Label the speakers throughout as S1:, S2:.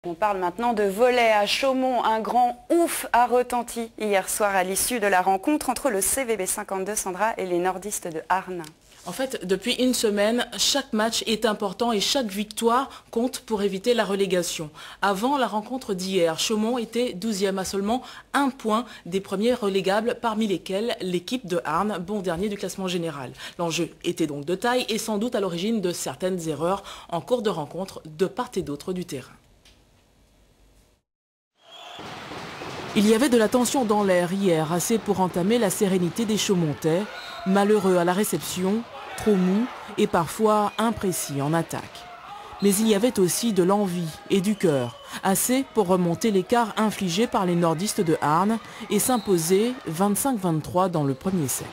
S1: On parle maintenant de volley à Chaumont. Un grand ouf a retenti hier soir à l'issue de la rencontre entre le CVB 52 Sandra et les nordistes de Arnes.
S2: En fait, depuis une semaine, chaque match est important et chaque victoire compte pour éviter la relégation. Avant la rencontre d'hier, Chaumont était 12e à seulement 1 point des premiers relégables, parmi lesquels l'équipe de Arnes, bon dernier du classement général. L'enjeu était donc de taille et sans doute à l'origine de certaines erreurs en cours de rencontre de part et d'autre du terrain. Il y avait de la tension dans l'air hier, assez pour entamer la sérénité des Chaumontais, malheureux à la réception, trop mou et parfois imprécis en attaque. Mais il y avait aussi de l'envie et du cœur, assez pour remonter l'écart infligé par les nordistes de Arnes et s'imposer 25-23 dans le premier set.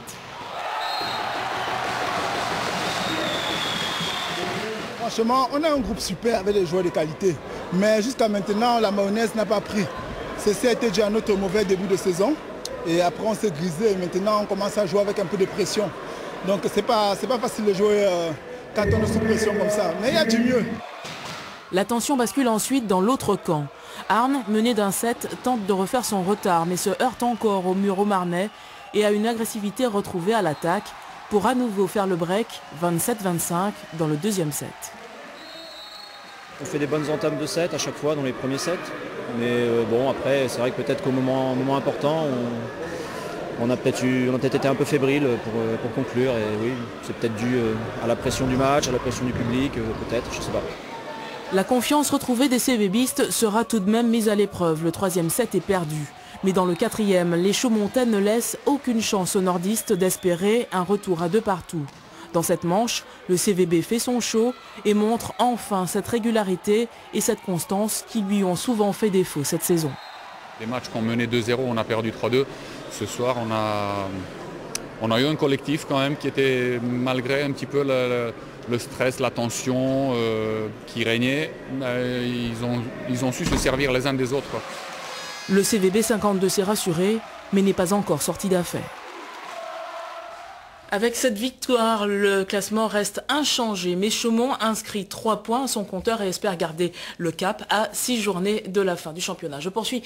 S3: Franchement, on a un groupe super avec des joueurs de qualité, mais jusqu'à maintenant, la mayonnaise n'a pas pris. Ceci a été déjà notre mauvais début de saison et après on s'est grisé et maintenant on commence à jouer avec un peu de pression. Donc c'est pas facile de jouer quand on est sous pression comme ça, mais il y a du mieux.
S2: La tension bascule ensuite dans l'autre camp. Arnes, mené d'un set, tente de refaire son retard mais se heurte encore au mur marnais et à une agressivité retrouvée à l'attaque pour à nouveau faire le break 27-25 dans le deuxième set.
S4: On fait des bonnes entames de set à chaque fois dans les premiers sets. Mais bon, après, c'est vrai que peut-être qu'au moment important, on a peut-être été un peu fébrile pour conclure. Et oui, c'est peut-être dû à la pression du match, à la pression du public, peut-être, je ne sais pas.
S2: La confiance retrouvée des CVBistes sera tout de même mise à l'épreuve. Le troisième set est perdu. Mais dans le quatrième, les Chaumontais ne laissent aucune chance aux nordistes d'espérer un retour à 2 partout. Dans cette manche, le CVB fait son show et montre enfin cette régularité et cette constance qui lui ont souvent fait défaut cette saison.
S5: Les matchs qu'on menait 2-0, on a perdu 3-2. Ce soir, on a eu un collectif quand même qui était, malgré un petit peu le stress, la tension qui régnait, ils ont su se servir les uns des autres, quoi.
S2: Le CVB 52 s'est rassuré, mais n'est pas encore sorti d'affaire. Avec cette victoire, le classement reste inchangé, mais Chaumont inscrit 3 points à son compteur et espère garder le cap à 6 journées de la fin du championnat. Je poursuis.